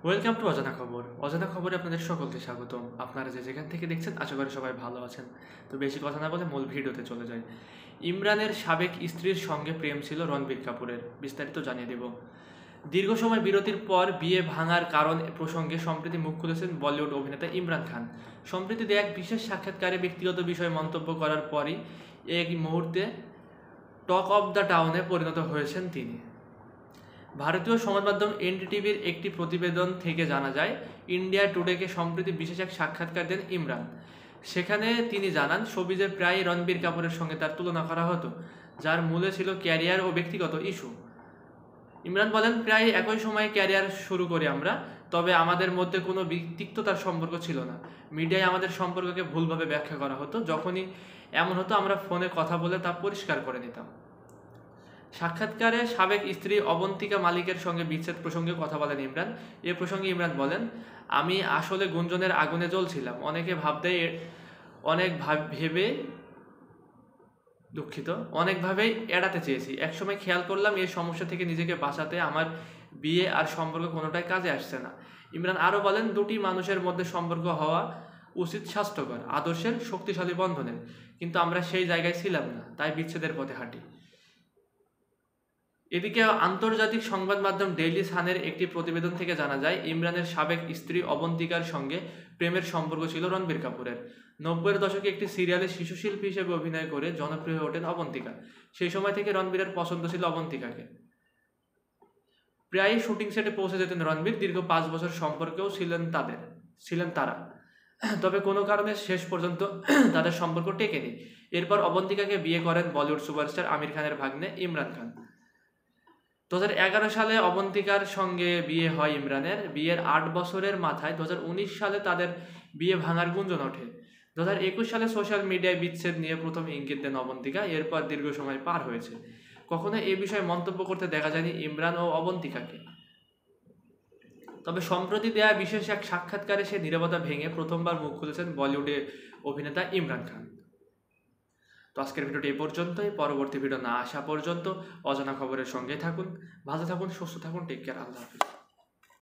Welcome to অজানা খবর। অজানা খবরে আপনাদের সকলকে স্বাগতম। আপনারা যে যেখান থেকে দেখছেন আশা করি সবাই ভালো আছেন। তো বেশি কথা না বলে মূল ভিডিওতে চলে যাই। ইমরানের সাবেক স্ত্রীর সঙ্গে প্রেম ছিল রণবীর কাপুরের, বিস্তারিত জানিয়ে দেব। দীর্ঘ সময় বিরতির পর বিয়ে ভাঙার কারণ প্রসঙ্গে সম্প্রতি মুখ খুলেছেন বলিউড অভিনেতা ইমরান খান। সম্প্রতি এক বিশেষ সাক্ষাৎকারে ব্যক্তিগত বিষয়ে মন্তব্য করার পরই এক মুহূর্তে টক অব দ্য টাউনে পরিণত হয়েছেন তিনি। ভারতীয় সংবাদ মাধ্যম এনডিটিভির একটি প্রতিবেদন থেকে জানা যায়, ইন্ডিয়া টুডেকে সম্প্রতি বিশেষ এক সাক্ষাৎকার দেন ইমরান। সেখানে তিনি জানান, শোবিজে প্রায়ই রণবীর কাপুরের সঙ্গে তার তুলনা করা হতো, যার মূলে ছিল ক্যারিয়ার ও ব্যক্তিগত ইস্যু। ইমরান বলেন, প্রায় একই সময়ে ক্যারিয়ার শুরু করি আমরা, তবে আমাদের মধ্যে কোনো তিক্ততার সম্পর্ক ছিল না। মিডিয়ায় আমাদের সম্পর্ককে ভুলভাবে ব্যাখ্যা করা হতো। যখনই এমন হতো আমরা ফোনে কথা বলে তা পরিষ্কার করে নিতাম। সাক্ষাৎকারে সাবেক স্ত্রী অবন্তিকা মালিকের সঙ্গে বিচ্ছেদ প্রসঙ্গে কথা বলেন ইমরান। এ প্রসঙ্গে ইমরান বলেন, আমি আসলে গুঞ্জনের আগুনে জ্বলছিলাম। অনেকভাবেই এড়াতে চেয়েছি। একসময় খেয়াল করলাম এই সমস্যা থেকে নিজেকে বাঁচাতে আমার বিয়ে আর সম্পর্ক কোনোটাই কাজে আসছে না। ইমরান আরও বলেন, দুটি মানুষের মধ্যে সম্পর্ক হওয়া উচিত স্বাস্থ্যকর, আদর্শের, শক্তিশালী বন্ধনের, কিন্তু আমরা সেই জায়গায় ছিলাম না, তাই বিচ্ছেদের পথে হাঁটি। এদিকে আন্তর্জাতিক সংবাদ মাধ্যম ডেইলি সানের একটি প্রতিবেদন থেকে জানা যায়, ইমরানের সাবেক স্ত্রী অবন্তিকার সঙ্গে প্রেমের সম্পর্ক ছিল রণবীর কাপুরের। 90-এর দশকে একটি সিরিয়ালে শিশুশিল্পী হিসেবে অভিনয় করে জনপ্রিয় হয়ে ওঠেন অবন্তিকা। সেই সময় থেকে রণবীরের পছন্দ ছিল অবন্তিকাকে। প্রায়ই শুটিং সেটে পৌঁছে যেতেন রণবীর। দীর্ঘ 5 বছর সম্পর্কেও ছিলেন তারা, তবে কোনো কারণে শেষ পর্যন্ত তাদের সম্পর্ক টেকেনি। এরপর অবন্তিকাকে বিয়ে করেন বলিউড সুপারস্টার আমির খানের ভাগ্নে ইমরান খান। 2011 সালে অবন্তিকার সঙ্গে বিয়ে হয় ইমরানের। বিয়ের 8 বছরের মাথায় 2019 সালে তাদের বিয়ে ভাঙার গুঞ্জন ওঠে। 2021 সালে সোশ্যাল মিডিয়ায় বিচ্ছেদ নিয়ে প্রথম ইঙ্গিত দেন অবন্তিকা। এরপর দীর্ঘ সময় পার হয়েছে, কখনো এ বিষয়ে মন্তব্য করতে দেখা যায়নি ইমরান ও অবন্তিকাকে। তবে সম্প্রতি দেয়া বিশেষ এক সাক্ষাৎকারে সে নীরবতা ভেঙে প্রথমবার মুখ খুলেছেন বলিউডে অভিনেতা ইমরান খান। তো আজকের ভিডিওটি এই পর্যন্তই। পরবর্তী ভিডিও না আসা পর্যন্ত অজানা খবরের সঙ্গে থাকুন। ভালো থাকুন, সুস্থ থাকুন, টেক কেয়ার, আল্লাহ হাফিজ।